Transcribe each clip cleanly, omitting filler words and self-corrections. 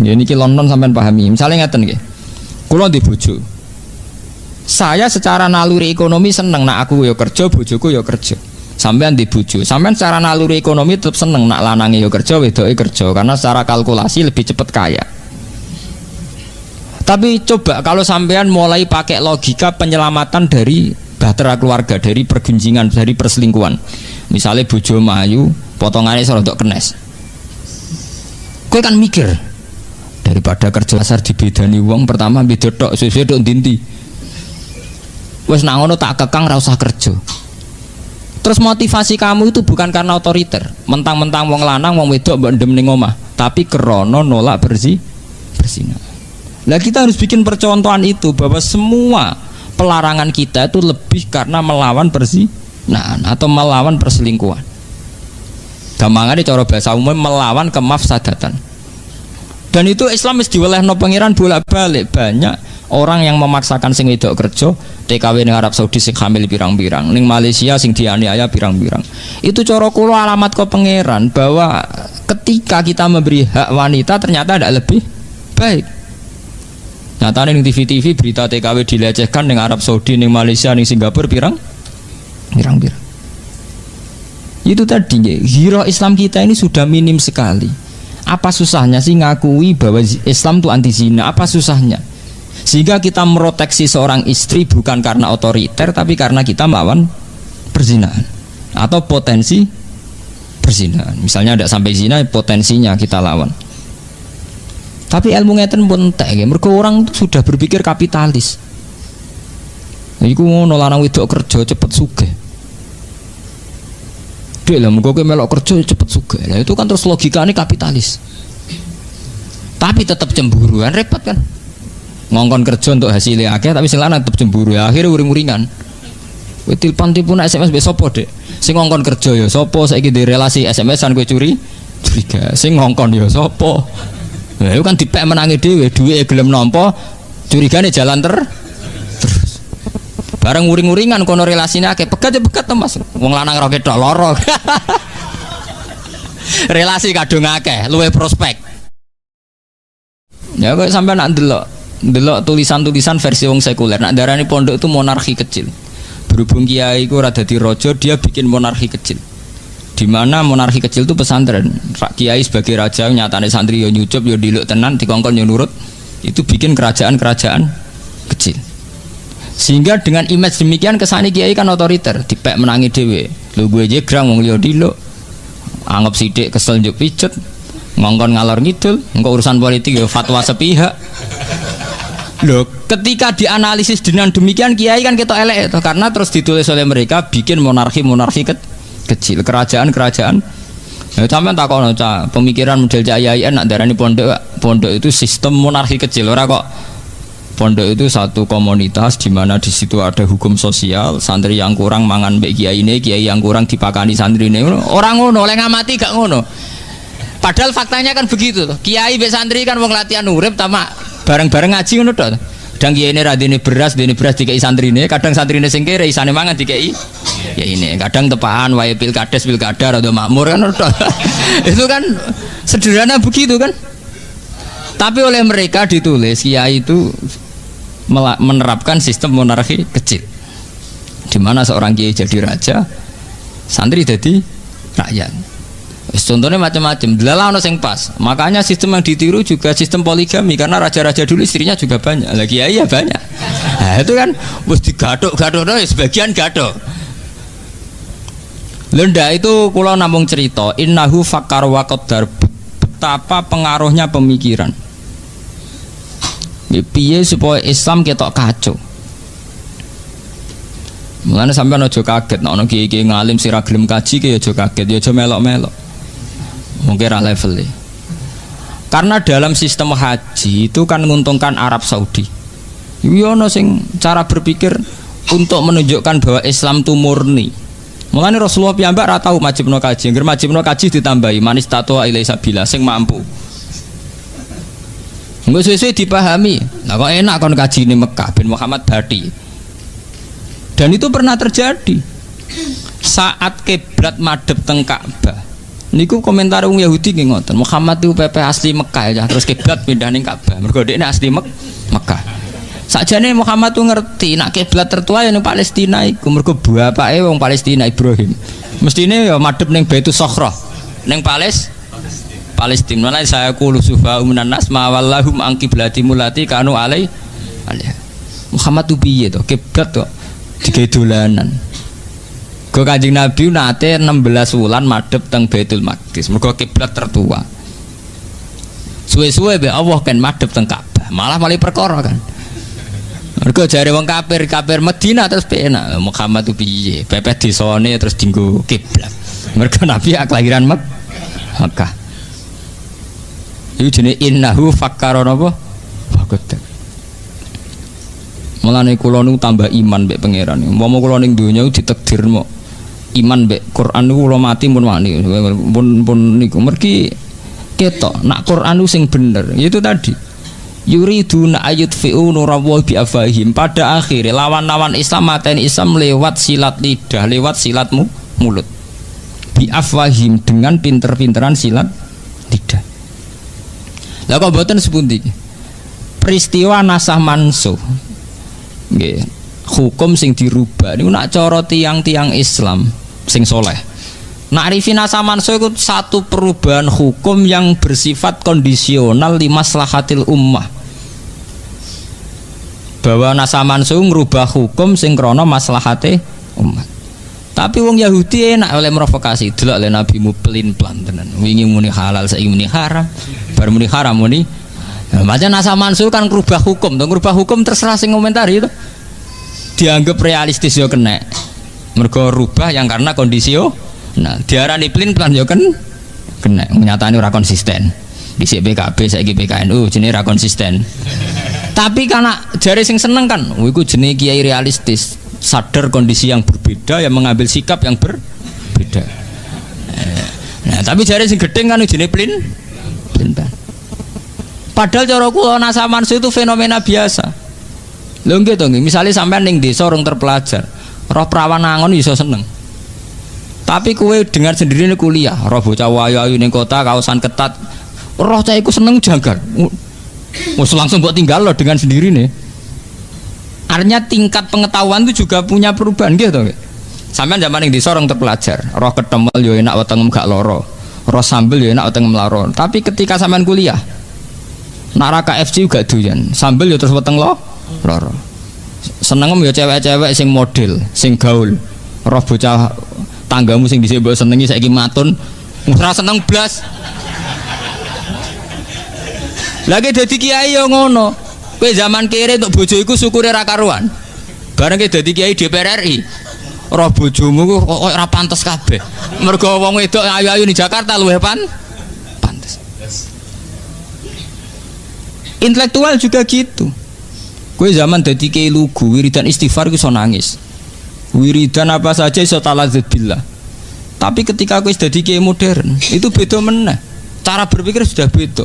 Ya niki London sampean pahami. Misalnya ngeten nggih. Kula di bojo. Saya secara naluri ekonomi seneng nak aku ya kerja, bojoku ya kerja. Sampean di bojo, sampean secara naluri ekonomi tetap seneng nak lanange ya kerja, wedoke kerja karena secara kalkulasi lebih cepat kaya. Tapi coba kalau sampean mulai pakai logika penyelamatan dari bahtera keluarga, dari pergunjingan, dari perselingkuhan. Misalnya bojo mayu, potongannya serodok kenes. Kowe kan mikir daripada kerja asar dibedani wong pertama beda tok, suwe-suwe tok dinti. Wes nak ngono tak kekang ra usah kerja. Terus motivasi kamu itu bukan karena otoriter, mentang-mentang wong lanang wong wedok mbok ndem ning omah, tapi krana nolak berzina. Lah kita harus bikin percontohan itu bahwa semua pelarangan kita itu lebih karena melawan perzinahan atau melawan perselingkuhan. Gampangane cara bahasa umum melawan kemafsadatan. Dan itu Islam mesti diwelehno pangeran bolak-balik. Banyak orang yang memaksakan sing wedok kerja, TKW ning Arab Saudi sing hamil pirang-pirang, ning Malaysia sing dianiaya pirang-pirang. Itu cara kula alamat ke pangeran bahwa ketika kita memberi hak wanita ternyata tidak lebih baik. Nyatane ning TV-TV berita TKW dilecehkan ning Arab Saudi, ning Malaysia, ning Singapura pirang-pirang. Itu tadi hero Islam kita ini sudah minim sekali. Apa susahnya sih ngakui bahwa Islam itu anti zina? Apa susahnya? Sehingga kita meproteksi seorang istri bukan karena otoriter, tapi karena kita melawan perzinahan atau potensi perzinahan. Misalnya tidak sampai zina, potensinya kita lawan. Tapi ilmu ngeten pun entek nggih, mergo orang sudah berpikir kapitalis. Iku ngono lanang wedok kerja cepet sugih. Dek lah muga kowe melok kerja cepet sugih. Lah itu kan terus logikane kapitalis. Tapi tetap cemburuan repot kan. Ngongkon kerja untuk hasilnya akeh tapi sing lanang tetep cemburu ya akhirnya uring-uringan. Kowe tilpon SMS mbek sapa, Dek? Sing ngongkon kerja ya sapa? Saiki di relasi SMS-an kowe curiga. Sing ngongkon ya sapa? Nah, itu kan dipek menangi dhewe, duwe gelem nampa, curigane jalan terus. Bareng uring-uringan kono relasine akeh, pegat to Mas. Wong lanang ra ketok lara. Relasi kadung akeh, luwe prospek. Ya kok sampai nak ndelok tulisan-tulisan versi wong sekuler, nak darani pondok itu monarki kecil. Berhubung kiai iku ora dadi raja, dia bikin monarki kecil. Di mana monarki kecil itu pesantren. Kiai sebagai raja nyatane santri yo nyucup yo diluk tenan dikongkon yo nurut. Itu bikin kerajaan-kerajaan kecil. Sehingga dengan image demikian kesane kiai kan otoriter, dipek menangi dhewe. Lho gue jegrang wong liya diluk. Anggap sithik kesel njuk pijet. Ngongkon ngalor ngidul, engko urusan politik yo fatwa sepihak. Loh, ketika dianalisis dengan demikian kiai kan ketok elek itu karena terus ditulis oleh mereka bikin monarki kecil, kerajaan. Ya sampean takono cah, pemikiran model Cak Yayan nak darani pondok itu sistem monarki kecil. Ora kok pondok itu satu komunitas di mana di situ ada hukum sosial, santri yang kurang mangan mbek kiai yang kurang dipakani santrine. Orang ngono, oleh ngamati gak ngono. Padahal faktanya kan begitu tuh. Kiai mbek santri kan wong latihan urip tamak bareng-bareng ngaji ngono tok. Kadang kiai ini radine beras dikei santrine, kadang santrine sing kere isane mangan dikei ya ini, kadang tepaan wae pilkada rada makmur kan tok. Itu kan sederhana begitu kan. Tapi oleh mereka ditulis kiai itu menerapkan sistem monarki kecil. Di mana seorang kiai jadi raja, santri jadi rakyat. Contohnya macam-macam, delalah ono sing pas. Makanya sistem yang ditiru juga sistem poligami karena raja-raja dulu istrinya juga banyak. Lagi ya banyak. Nah, itu kan wis digaduk-gaduk sebagian gaduk. Lenda itu kula namung cerita, innahu fakar wa qaddar, betapa pengaruhnya pemikiran. Piye supaya Islam ketok kacau. Mulane sampean aja kaget nek ana kiai-kiai ngalim sira gelem kaji ki aja kaget, ya aja melok-melok. Mungkin levelnya. Karena dalam sistem haji itu kan menguntungkan Arab Saudi. Yono sing cara berpikir untuk menunjukkan bahwa Islam itu murni. Mulane Rasulullah piyambak ora tau majibno kaji. Ngger majibno kaji ditambahi manis tatua ilai sabila sing mampu. Engko suwe-suwe dipahami. Lah kok enak kon kaji di Mekah bin Muhammad Bati. Dan itu pernah terjadi. Saat kiblat madhep teng Ka'bah. Niku komentar wong Yahudi nggih ngoten. Muhammad itu pepe asli Mekah ya, terus kiblat pindah ning Ka'bah. Mergo dekne asli Mekah. Sakjane Muhammad tuh ngerti nek kiblat tertua ya ning Palestina iku. Mergo bapake wong Palestina Ibrahim. Mestine ya madhep ning Baitus Sakhra. Ning Palestina. Mana saya qulu sufa minan nas ma wallahum an qiblatimul lati kanu alai. Muhammad tuh piye to? Kiblat to digawe dolanan. Go Kanjeng Nabi nate 16 wulan madhep teng Baitul Maqdis. Mergo kiblat tertua. Suwe-suwe be Allah kan madhep teng Ka'bah. Malah perkara kan. Mergo jare wong kafir Madinah terus penak. Muhammad ku piye? Pepet disone terus dinggo kiblat. Mergo Nabi kelahiran Mekah. Iku jenenge innahu fakkara napa? Fakodak. Mulane kula niku tambah iman mbek pangeran. Umpama kula ning donya ditakdir mo iman mbek Quran niku kula mati pun wani. Pun niku mergi ketok nak Quran niku sing bener. Itu tadi. Yuriduna ayutfi'u nurallahi bi afahim. Pada akhirnya lawan-lawan Islam mateni Islam lewat silat lidah, lewat silat mulut. Bi afahim dengan pinter-pinteran silat lidah. Lah kok mboten sepundi? Peristiwa nasah mansuh. Nggih, hukum sing dirubah niku nak cara tiang-tiang Islam sing soleh. Nak arifin nasah mansuh itu satu perubahan hukum yang bersifat kondisional li maslahatil ummah. Bahwa nasah mansuh ngrubah hukum sing krana maslahate umat. Tapi wong Yahudi enak oleh provokasi, delok le nabimu pelin-pelan tenan. Wingi muni halal, saiki muni haram. Bar muni haram muni. Macam nasah mansuh kan ngrubah hukum, to ngrubah hukum terserah sing komentari itu. Dianggap realistis yo kena. Mergo rubah yang karena kondisio. Nah, diarani pelin-pelan yo kan kena. Nyatane ora konsisten. Dhisik PKB saiki PKNU jenenge ora konsisten. Tapi karena jare sing seneng kan, iku jenenge kiai realistis. Sadar kondisi yang berbeda yang mengambil sikap yang berbeda. Nah, tapi jare sing gedeng kan jenenge pelin-pelan. Padahal cara kula nasah mansuh itu fenomena biasa. Lho nggih to nggih, misale sampean ning desa orang terpelajar, roh prawan angon iso seneng. Tapi kowe dengar sendiri nih kuliah, roh bocah wayu-ayu ning kota kaosan ketat, roh cah iku seneng janggal. Wes langsung mbok tinggal loh dengan sendiri nih. Artinya tingkat pengetahuan itu juga punya perubahan gitu. Sampean zaman ning desa orang terpelajar, roh ketemel yo enak weteng gak loro. Roh sambel yo enak weteng melaro. Tapi ketika sampean kuliah, nak KFC juga doyan, sambel yo terus weteng loro. Seneng yo cewek-cewek sing model, sing gaul. Roh bocah tanggamu sing dhisik mbok senengi saiki matun, ora seneng blas. Lagi dadi kiai yo ngono. Kowe zaman kere untuk bojo iku syukure ra karuan. Bareng ke dadi kiai DPR RI. Roh bojomu kok ora pantes kabeh. Mergo wong wedok ayu-ayu di Jakarta luwih pantes. Intelektual juga gitu. Kowe zaman dadi kiai lugu, wiridan istighfar iku iso nangis. Wiridan apa saja iso taladzud billah. Tapi ketika kowe dadi kiai modern, itu beda meneh. Cara berpikir sudah beda.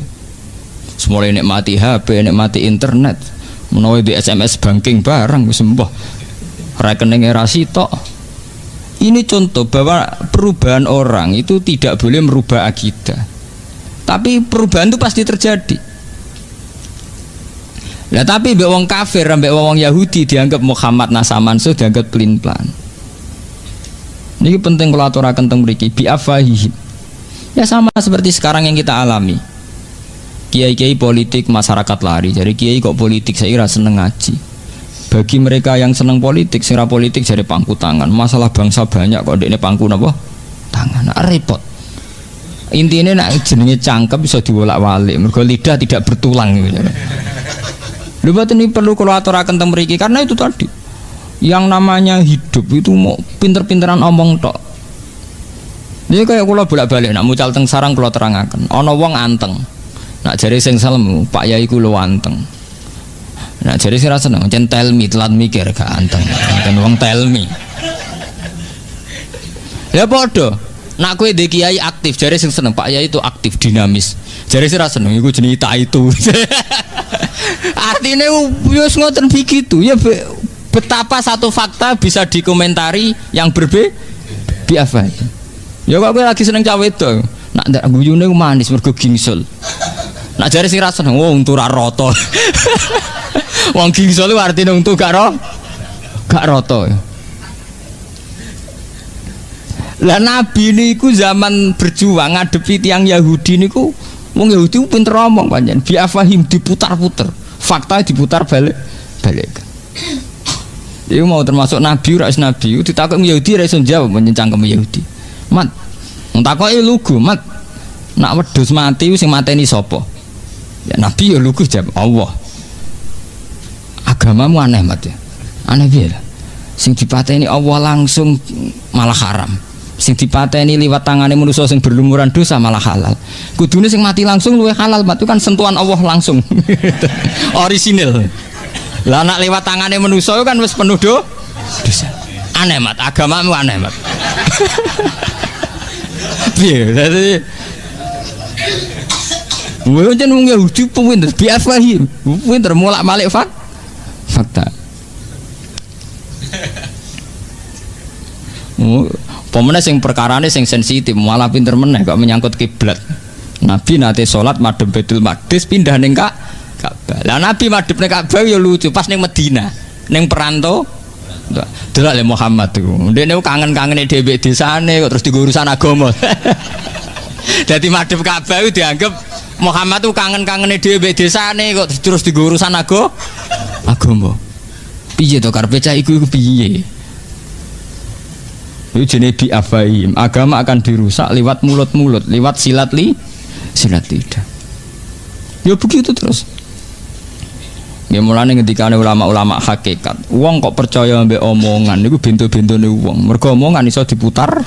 Semulai nikmati HP, nikmati internet, menawa di SMS banking barang wis mbah. Rekening era sitok. Ini contoh bahwa perubahan orang itu tidak boleh merubah akidah. Tapi perubahan itu pasti terjadi. Nah, tapi mbek wong kafir, mbek wong Yahudi dianggap Muhammad nasah mansuh dianggap pelin-pelan. Ini penting kalau aturaken teng mriki bi afahihim. Ya sama seperti sekarang yang kita alami. Kiai-kiai politik masyarakat lari. Jadi kiai kok politik saya kira seneng ngaji. Bagi mereka yang seneng politik, sira politik jadi pangku tangan. Masalah bangsa banyak kok dekne pangku napa? Tangan. Nah, repot. Intinya nak jenenge cangkem bisa diwolak-walik. Mergo lidah tidak bertulang gitu. Lha ini perlu kula aturaken teng mriki karena itu tadi. Yang namanya hidup itu mau pinter-pinteran omong tok. Ini kayak kula bolak-balik nak mucal teng sarang kula terangaken. Ana wong anteng. Nak jari sing salemu, Pak Yai ku lu anteng. Nak jari sing ra seneng, cen tell me telat mikir gak anteng. Kan wong tell me. Ya padha. Nak kowe ndek kiai aktif, jari sing seneng Pak Yai itu aktif, dinamis. Jari sing ra seneng iku jenenge tak itu. Artinya wis ngoten begitu. Ya betapa satu fakta bisa dikomentari yang berbeda. Biasa. Ya kok kowe lagi seneng cawe wedok. Nak ndak guyune manis mergo gingsul. Nak jare sing rasane untu ra rata. Wong gingsul ku artine untu gak rata. Lah Nabi niku zaman berjuang ngadepi tiang Yahudi niku wong Yahudi pinter omong pancen bi afahim diputar-putar. Fakta diputar balik. Iku mau termasuk Nabi ora Nabi ditakok Yahudi ra iso jawab mencangkem Yahudi. Mat takoki lugu, Mat. Nak wedhus mati sing mateni sapa? Ya Nabi ya lugu jawab Allah. Agamamu aneh, Mat ya. Aneh piye? Sing dipateni Allah langsung malah haram. Sing dipateni liwat tangane manusa sing berlumuran dosa malah halal. Kudune sing mati langsung luwih halal, Mat. Itu kan sentuhan Allah langsung. Orisinil. Lah nak lewat tangane manusa kan wis penuh dosa. Aneh, Mat. Agamamu aneh, Mat. Piye? Dadi wong jeneng Yahudi pinter biafahim. Pinter molak-malik fakta. Pemene sing perkarane sing sensitif malah pinter meneh kok menyangkut kiblat. Nabi nate salat madhep Baitul Maqdis pindah ning Ka'bah. Lah Nabi madhep ning Ka'bah ya lucu pas ning Madinah, ning perantau. Delok le Muhammad iku. Ndekne kangen-kangene dhewe desane kok terus digo urusan agama. Dadi madhep Ka'bah iku dianggap Muhammad tuh kangen-kangene dhewe desane kok terus digo urusan agama. Piye to karepe cah iku piye? Itu jenis bi'afaim. Agama akan dirusak lewat mulut-mulut, lewat silat lidah. Ya begitu terus. Ya mulane ketika ulama-ulama hakikat, wong kok percaya mbek omongan niku bento-bentone wong. Mergo omongan iso putar.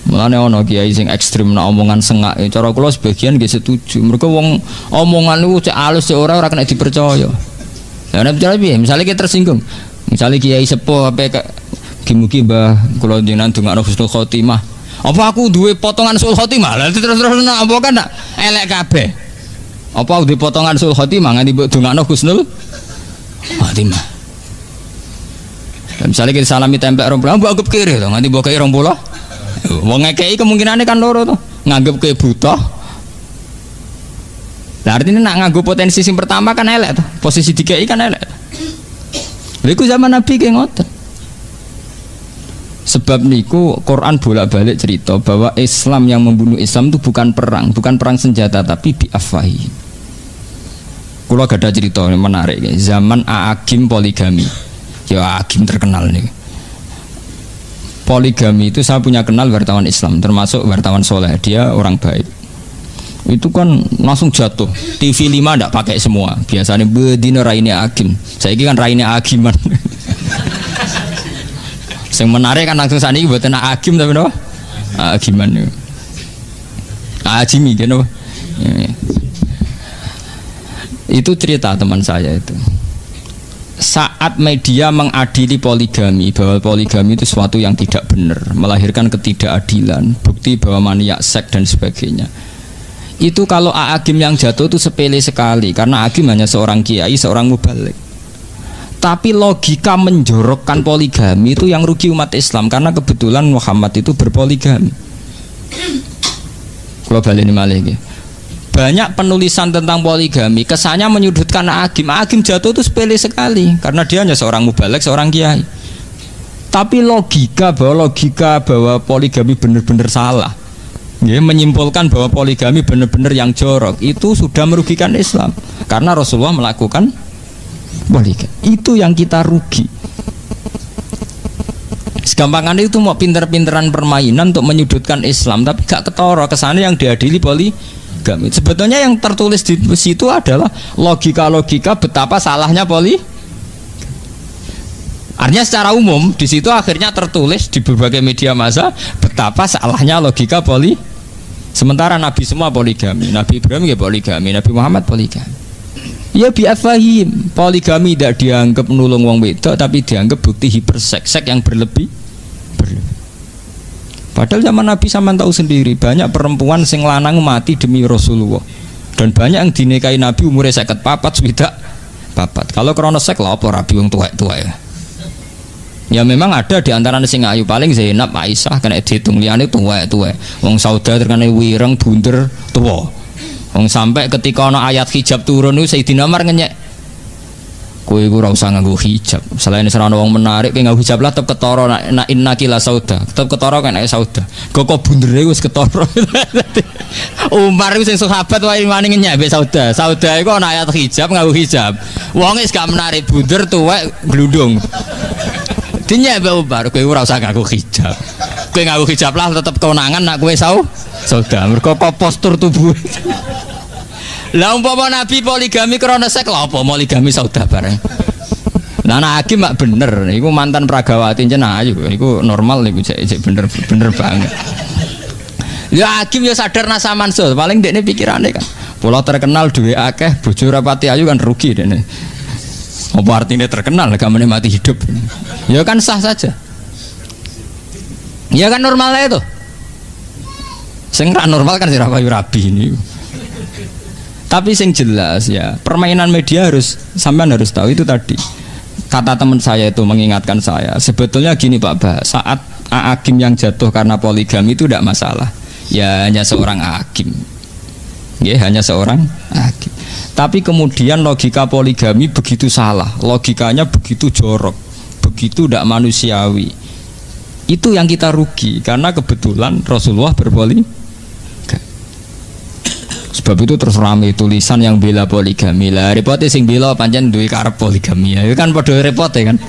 Mulane ana kiai sing ekstrem nek omongan sengak. Cara kula sebagian nggih setuju. Mergo wong omongan niku cek alus cek ora kena dipercaya. Lah nek bicara piye? Misale kita tersinggung. Misalnya kiai sepuh apa mugi Mbah kula jenengan ndongakno husnul khotimah. Apa aku duwe potongan husnul khotimah? Lah terus apa kan nak elek kabeh. Apa duwe potongan husnul khotimah nganti mbok ndongakno husnul khotimah. Dan misalnya kita salami tempel 20, mbok anggap kiri to nganti mbok kei 20. Wong ngekeki kemungkinane kan loro to. Nganggep kowe buta. Lah artinya nak nganggo potensi sing pertama kan elek to. Posisi dikei kan elek. Iku zaman Nabi kayak ngoten. Sebab niku Quran bolak-balik cerita bahwa Islam yang membunuh Islam itu bukan perang senjata tapi bi'afahi. Kula gada cerita menarik zaman Aagim poligami. Ya Aagim terkenal nih. Poligami itu saya punya kenal wartawan Islam termasuk wartawan soleh, dia orang baik. Itu kan langsung jatuh. TV 5 ndak pakai semua. Biasanya bedino raine Agim. Saiki kan raine Agiman. Yang menarik kan langsung saniki mboten Agim tapi napa? Agiman niku. Agimi kan napa? Itu cerita teman saya itu. Saat media mengadili poligami bahwa poligami itu sesuatu yang tidak benar, melahirkan ketidakadilan, bukti bahwa maniak seks dan sebagainya. Itu kalau Agim yang jatuh itu sepele sekali karena Agim hanya seorang kiai, seorang mubalik. Tapi logika menjorokkan poligami itu yang rugi umat Islam karena kebetulan Muhammad itu berpoligami. Kalau balik ini malah banyak penulisan tentang poligami kesannya menyudutkan Agim. Agim jatuh itu sepele sekali karena dia hanya seorang mubalik, seorang kiai. Tapi logika bahwa poligami benar-benar salah. Ya, menyimpulkan bahwa poligami benar-benar yang jorok itu sudah merugikan Islam karena Rasulullah melakukan poligami. Itu yang kita rugi. Segampangan itu mau pinter-pinteran permainan untuk menyudutkan Islam tapi gak ketara kesannya yang diadili poligami. Sebetulnya yang tertulis di situ adalah logika-logika betapa salahnya poligami. Artinya secara umum di situ akhirnya tertulis di berbagai media massa betapa salahnya logika poligami. Sementara Nabi semua poligami, Nabi Ibrahim ya poligami, Nabi Muhammad poligami. Ya bi'afahim, poligami tidak dianggap nulung wong wedok tapi dianggap bukti hiperseks yang berlebih. Padahal zaman Nabi sampean tahu sendiri banyak perempuan sing lanang mati demi Rasulullah dan banyak yang dinikahi Nabi umurnya 54 swidak papat. Kalau krono seks lah apa rabi wong tuwek-tuwek ya. Ya memang ada di antara sing ayu paling Zainab, Aisyah kena dihitung liyane tuwek-tuwek. Wong Sauda terkena wireng bunder tuwa. Wong sampai ketika ana ayat hijab turun niku Sayyidina Umar ngenyek. Kowe iku ora usah nganggo hijab. Selain ora ana wong menarik kowe nganggo hijab lah tetep ketara nak innaki la Sauda. Tetep ketara kena Sauda. Kok bundere wis ketara. Umar iku sing sahabat wae wani ngenyek mbek Sauda. Sauda iku ana ayat hijab nganggo hijab. Wong wis gak menarik bunder tuwek glundung. Dinya Mbak Umar, kowe ora usah nganggo hijab. Kowe nganggo hijab lah tetep kewenangan nak kowe Sauda. Mergo postur tubuh. Lah umpama Nabi poligami krana seks lha apa poligami Sauda bareng. Lah anak hakim mak bener, iku mantan pragawati jeneng ayu, iku normal iku cek bener banget. Ya hakim ya sadar nasa mansul, paling dekne pikirane kan. Pulau terkenal duwe akeh, bojo rapati ayu kan rugi dekne. Apa artinya terkenal gamane mati hidup? Ya kan sah saja. Ya kan normal itu. Sing ra normal kan sira payu rabi ini. Tapi sing jelas ya, permainan media sampean harus tahu itu tadi. Kata teman saya itu mengingatkan saya, sebetulnya gini Pak Bah, saat hakim yang jatuh karena poligami itu tidak masalah. Ya hanya seorang hakim. Ya hanya seorang hakim. Tapi kemudian logika poligami begitu salah, logikanya begitu jorok, begitu tidak manusiawi. Itu yang kita rugi karena kebetulan Rasulullah berpoligami. Sebab itu terus rame tulisan yang bela poligami lah. Repotnya sing bela pancen duwe karep poligami ya. Itu kan padha repote kan.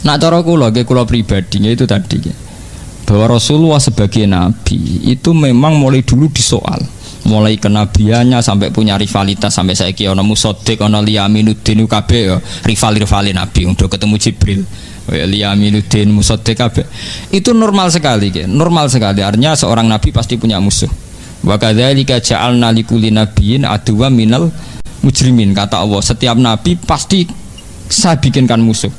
Nak cara kula pribadinya itu tadi ya. Bahwa Rasulullah sebagai nabi itu memang mulai dulu disoal. Mulai kenabiannya sampai punya rivalitas sampai saiki ana Musaddiq ana Liyaminuddin kabeh ya rival nabi udah ketemu Jibril. Liyaminuddin Musaddiq kabeh. Itu normal sekali ya. Normal sekali artinya seorang nabi pasti punya musuh. Wa kadzalika ja'alna likulli nabiyyin aduwwan minal mujrimin kata Allah. Setiap nabi pasti saya bikinkan musuh.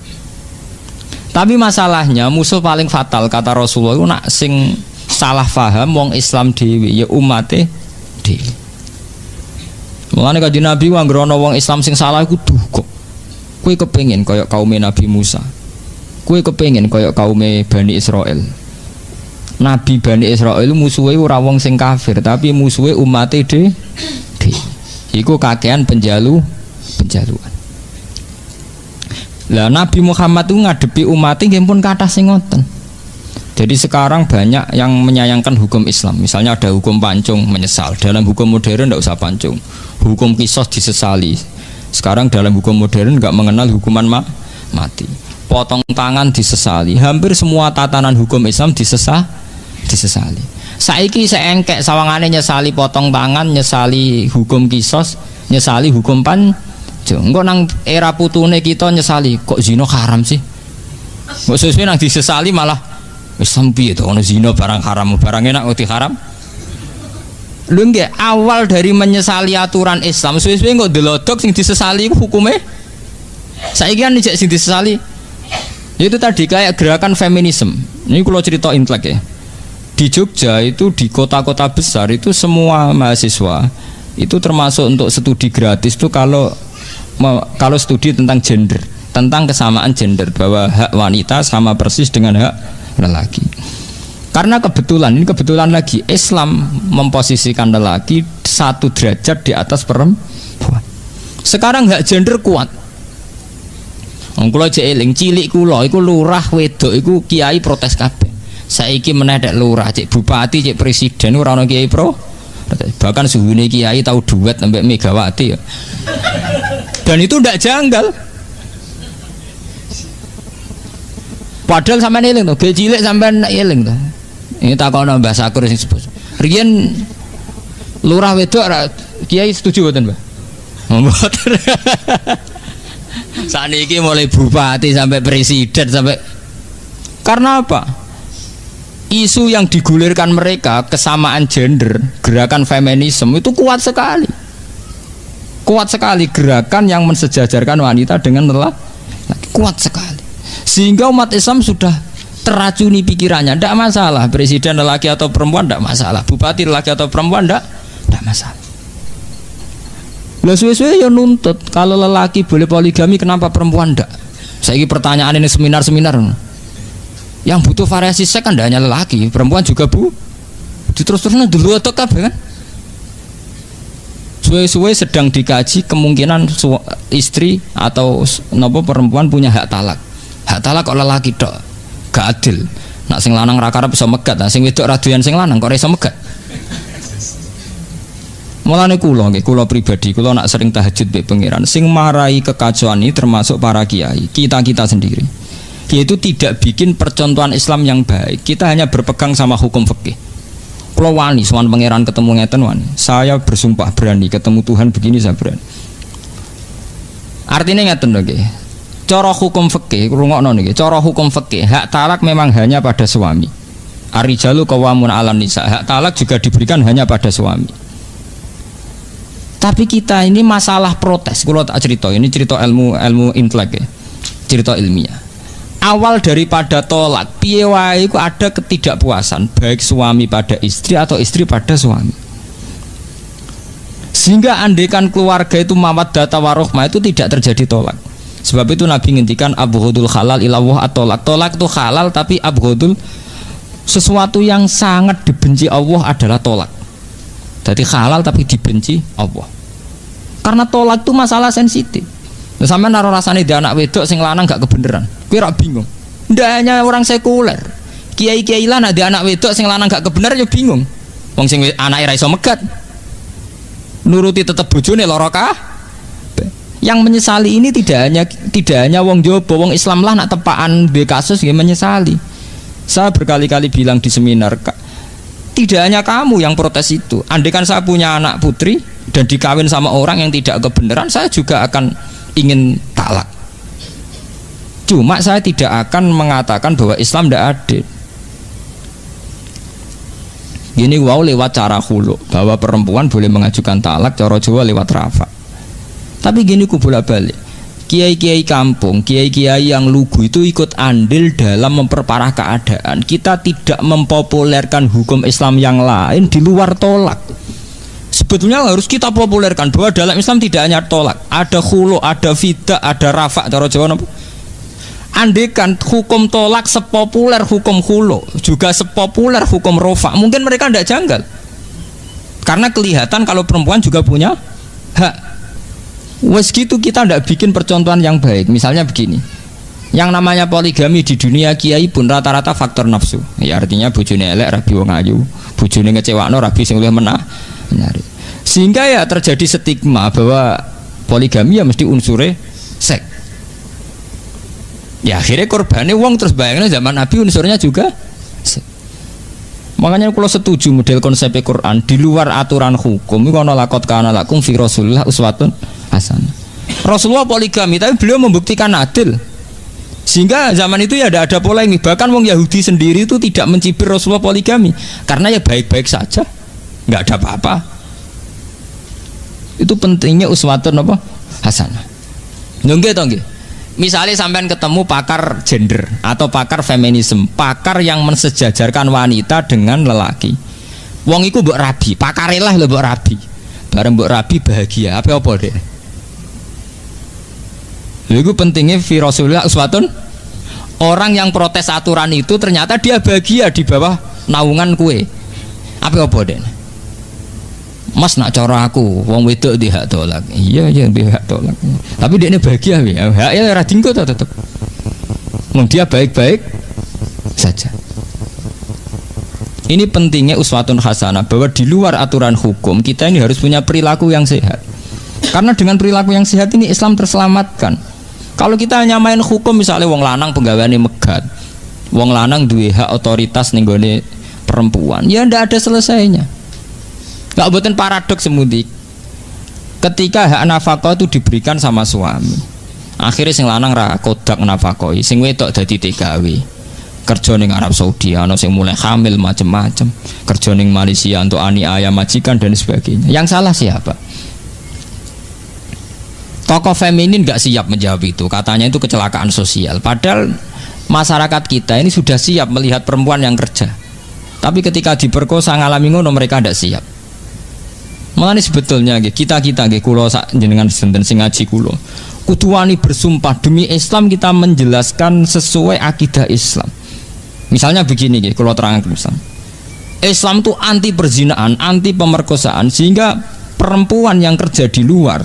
Tapi masalahnya musuh paling fatal kata Rasulullah itu nak sing salah faham wong Islam dhewe ya umate dhewe. Mulane kanjeng Nabi anggere ana wong Islam sing salah iku duka. Kowe kepengin kaya kaum Nabi Musa. Kowe kepengin kaya kaum Bani Israel. Nabi Bani Israel musuhe ora wong sing kafir, tapi musuhe umate dhewe. Iku kakean penjaluan. Lah Nabi Muhammad itu ngadepi umatnya nggih pun kathah sing ngoten. Jadi sekarang banyak yang menyayangkan hukum Islam. Misalnya ada hukum pancung menyesal. Dalam hukum modern tidak usah pancung. Hukum qisas disesali. Sekarang dalam hukum modern nggak mengenal hukuman mati. Potong tangan disesali. Hampir semua tatanan hukum Islam disesali. Saiki seengkek sawangane nyesali potong tangan, nyesali hukum qisas, nyesali hukum pancung. Engko nang era putune kita nyesali kok zina haram sih. Kok sesuai nang disesali malah Islam piye to ono zina barang haram, barang enak kok haram. Lho nggih awal dari menyesali aturan Islam suwe-suwe kok delodok sing disesali iku hukume. Saiki kan nek sing disesali itu tadi kayak gerakan feminisme. Ini kalau cerita intelek ya. Di Jogja itu di kota-kota besar itu semua mahasiswa itu termasuk untuk studi gratis itu kalau studi tentang gender, tentang kesamaan gender bahwa hak wanita sama persis dengan hak lelaki. Karena kebetulan lagi Islam memposisikan lelaki 1 derajat di atas perempuan. Sekarang hak gender kuat. Kula cek eling cilik kula iku lurah wedok iku kiai protes kabeh. Saiki meneh dek lurah, cek bupati, cek presiden ora ono kiai pro. Bahkan suhune kiai tahu duet sampai Megawati ya. Dan itu tidak janggal. Padahal sampean eling to, ge cilik sampean eling to. Ini takono Mbah Sakur sing sebut. Riyen lurah wedok kiai setuju mboten, Mbah? Mboten. Saniki mulai bupati sampai presiden sampai karena apa? Isu yang digulirkan mereka kesamaan gender, gerakan feminisme itu kuat sekali. Kuat sekali gerakan yang mensejajarkan wanita dengan lelaki. Kuat sekali. Sehingga umat Islam sudah teracuni pikirannya, tidak masalah presiden lelaki atau perempuan, tidak masalah bupati lelaki atau perempuan, tidak masalah. Lah suwe-suwe ya nuntut kalau lelaki boleh poligami kenapa perempuan tidak? Saiki pertanyaan ini seminar-seminar. Yang butuh variasi seks kan tidak hanya lelaki, perempuan juga terus-terusan dulu atau kabeh kan. Suwe-suwe sedang dikaji kemungkinan istri atau nopo perempuan punya hak talak. Hak talak kok lelaki tok, gak adil. Nak sing lanang ra karep iso megat, nah sing wedok ra doyan sing lanang kok ora iso megat. Mulane kula pribadi, kula nak sering tahajud mbek pangeran, sing marai kekacauan ini termasuk para kiai, kita sendiri. Yaitu tidak bikin percontohan Islam yang baik. Kita hanya berpegang sama hukum fikih. Kula wani sowan pangeran ketemu ngeten wani. Saya bersumpah berani ketemu Tuhan begini saya berani. Artinya ngeten lho nggih. Cara hukum fikih, rungokno niki. Cara hukum fikih, hak talak memang hanya pada suami. Ar-rijalu qawwamun 'alan nisa. Hak talak juga diberikan hanya pada suami. Tapi kita ini masalah protes. Kalau tak cerita, ini cerita ilmu intelek ya, cerita ilmiah. Awal daripada tolak, piye wae iku ada ketidakpuasan baik suami pada istri atau istri pada suami. Sehingga andekan keluarga itu mawaddah warahmah itu tidak terjadi tolak. Sebab itu Nabi ngendikan abghadul halal ilawah at-tolak. Tolak itu halal tapi abghadul sesuatu yang sangat dibenci Allah adalah tolak. Jadi halal tapi dibenci Allah. Karena tolak itu masalah sensitif. Nah, sampai naruh rasanya di anak wedok sing lanang gak kebenaran. Kira bingung. Ndak hanya orang sekuler. Kiai-kiai lah di anak wedok sing lanang gak kebenaran ya bingung. Wong sing anake ra iso megat. Nuruti tetep bojone lara kabeh. Yang menyesali ini tidak hanya wong Jawa, wong Islam lah nak tepaan be kasus ya menyesali. Saya berkali-kali bilang di seminar, tidak hanya kamu yang protes itu. Andaikan saya punya anak putri dan dikawin sama orang yang tidak kebenaran, saya juga akan ingin talak. Cuma saya tidak akan mengatakan bahwa Islam tidak adil. Gini wow lewat cara hulu bahwa perempuan boleh mengajukan talak, cara Jawa lewat rafa. Tapi gini ku bolak-balik. Kiai-kiai kampung, kiai-kiai yang lugu itu ikut andil dalam memperparah keadaan. Kita tidak mempopulerkan hukum Islam yang lain di luar tolak. Sebetulnya harus kita populerkan bahwa dalam Islam tidak hanya tolak, ada khulu, ada fidah, ada rafa. Cara Jawa apa? Andekan hukum tolak sepopuler hukum khulu, juga sepopuler hukum rafa, mungkin mereka tidak janggal. Karena kelihatan kalau perempuan juga punya hak. Wes gitu kita tidak bikin percontohan yang baik. Misalnya begini, yang namanya poligami di dunia kiai pun rata-rata faktor nafsu. Ya artinya bojone elek rabi wong ayu, bojone ngecewakno rabi sing luwih menah nyari. Sehingga ya terjadi stigma bahwa poligami ya mesti unsure seks. Ya akhirnya korbannya wong terus bayangnya zaman Nabi unsurnya juga seks. Makanya kalau setuju model konsep Quran di luar aturan hukum itu ana laqad kana lakum fi Rasulillah uswatun hasanah. Rasulullah poligami tapi beliau membuktikan adil. Sehingga zaman itu ya ada polemik. Bahkan wong Yahudi sendiri itu tidak mencibir Rasulullah poligami karena ya baik-baik saja, nggak ada apa-apa. Itu pentingnya uswatun apa? Hasanah. Nggih to nggih. Misalnya sampean ketemu pakar gender atau pakar feminisme, pakar yang mensejajarkan wanita dengan lelaki. Wong iku mbok rabi, pakare lah lho mbok rabi. Bareng mbok rabi bahagia, apa deh? Lha iku pentingnya fi Rasulillah uswatun. Orang yang protes aturan itu ternyata dia bahagia di bawah naungan kue. Apa deh? Mas nak cara aku, wong wedok di hak tolak. Iya di hak tolak. Tapi dia ini bahagia ya. Haknya ora dinggo tetep. Wong dia baik-baik saja. Ini pentingnya uswatun hasanah bahwa di luar aturan hukum kita ini harus punya perilaku yang sehat. Karena dengan perilaku yang sehat ini Islam terselamatkan. Kalau kita hanya main hukum misalnya wong lanang penggaweane megat, wong lanang duwe hak otoritas ning gone perempuan, ya ndak ada selesainya. Gak buatin paradoks semudi. Ketika hak nafkah itu diberikan sama suami, akhirnya sing lanang ra kodak nafkahi, sing wedok dadi TKW. Kerja ning Arab Saudi, ana sing mulai hamil macam-macam. Kerja ning Malaysia untuk aniaya majikan dan sebagainya. Yang salah siapa? Tokoh feminin gak siap menjawab itu. Katanya itu kecelakaan sosial. Padahal masyarakat kita ini sudah siap melihat perempuan yang kerja. Tapi ketika diperkosa ngalami ngono mereka tidak siap. Malah ini sebetulnya kita kula sak jenengan sinten sing ngaji kula kudu wani bersumpah demi Islam kita menjelaskan sesuai akidah Islam. Misalnya begini kula terangkan misal. Islam itu anti perzinaan, anti pemerkosaan sehingga perempuan yang kerja di luar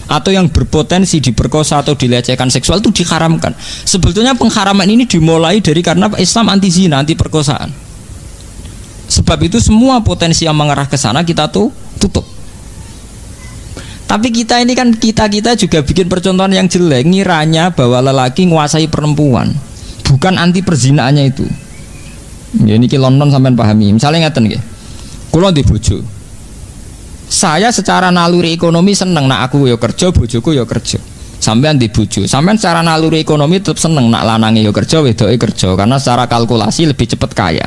atau yang berpotensi diperkosa atau dilecehkan seksual itu diharamkan. Sebetulnya pengharaman ini dimulai dari karena Islam anti zina, anti perkosaan. Sebab itu semua potensi yang mengarah ke sana kita tuh tutup. Tapi kita ini kan kita juga bikin percontohan yang jelek, ngiranya bahwa lelaki menguasai perempuan, bukan anti perzinaannya itu. Ya ini London sampean pahami. Misalnya ngeten nggih. Kula di bojo. Saya secara naluri ekonomi seneng nak aku yo kerja, bojoku yo kerja. Sampean di bojo. Sampean secara naluri ekonomi tetap seneng nak lanange yo kerja, wedoke kerja karena secara kalkulasi lebih cepat kaya.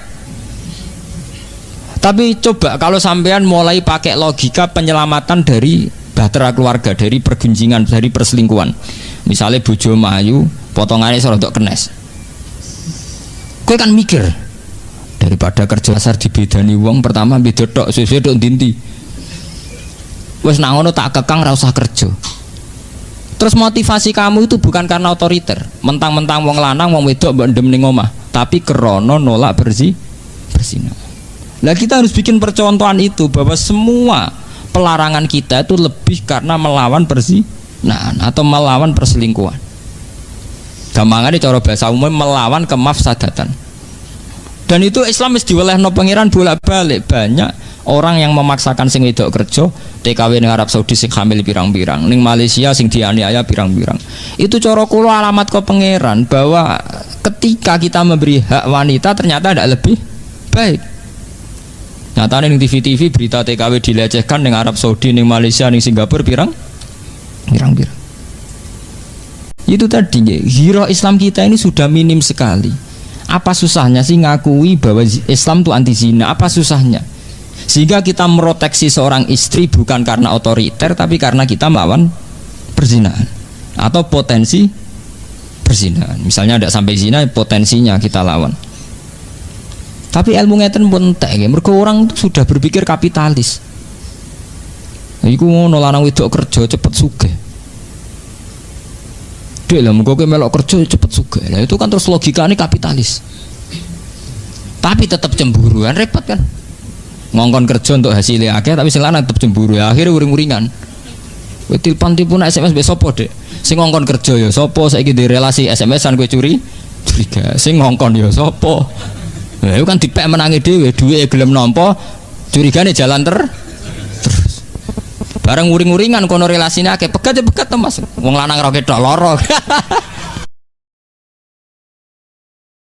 Tapi coba kalau sampean mulai pakai logika penyelamatan dari bahtera keluarga, dari pergunjingan, dari perselingkuhan. Misalnya bojo mayu, potongannya serodok kenes. Kowe kan mikir daripada kerja dasar dibedani wong pertama beda tok sesuai tok dinti. Wes nak ngono tak kekang ra usah kerja. Terus motivasi kamu itu bukan karena otoriter, mentang-mentang wong lanang wong wedok mbok ndem ning omah, tapi krana nolak berzina. Nah kita harus bikin percontohan itu bahwa semua pelarangan kita itu lebih karena melawan perzinahan atau melawan perselingkuhan. Gampangane cara bahasa umum melawan kemafsadatan. Dan itu Islam mesti diwelehno pangeran bolak-balik. Banyak orang yang memaksakan sing wedok kerja, TKW ning Arab Saudi sing hamil pirang-pirang, ning Malaysia sing dianiaya pirang-pirang. Itu cara kula alamat ke pangeran bahwa ketika kita memberi hak wanita ternyata tidak lebih baik. Nyatane ning TV-TV berita TKW dilecehkan ning Arab Saudi, ning Malaysia, ning Singapura pirang-pirang. Itu tadi hero Islam kita ini sudah minim sekali. Apa susahnya sih ngakui bahwa Islam itu anti zina? Apa susahnya? Sehingga kita meroteksi seorang istri bukan karena otoriter, tapi karena kita melawan perzinahan atau potensi perzinahan. Misalnya tidak sampai zina, potensinya kita lawan. Tapi ilmu ngeten pun entek, mergo orang itu sudah berpikir kapitalis. Iku ngono lanang wedok kerja cepet sugih. Dek lah, muka melok kerja cepet sugih. Lah itu kan terus logikanya kapitalis. Tapi tetap cemburuan repot kan. Ngongkon kerja untuk hasilnya akeh tapi sing lanang tetap cemburu. Ya, akhirnya uring-uringan. Kowe tilpon SMS mbek sapa, Dek? Sing ngongkon kerja ya sapa? Saiki di relasi SMS-an kowe curiga. Sing ngongkon ya sapa? Lah itu kan dipek menangi dhewe, duwe gelem nampa, curigane jalan terus. Bareng uring-uringan kono relasine akeh pegat Mas. Wong lanang ra ketok lara.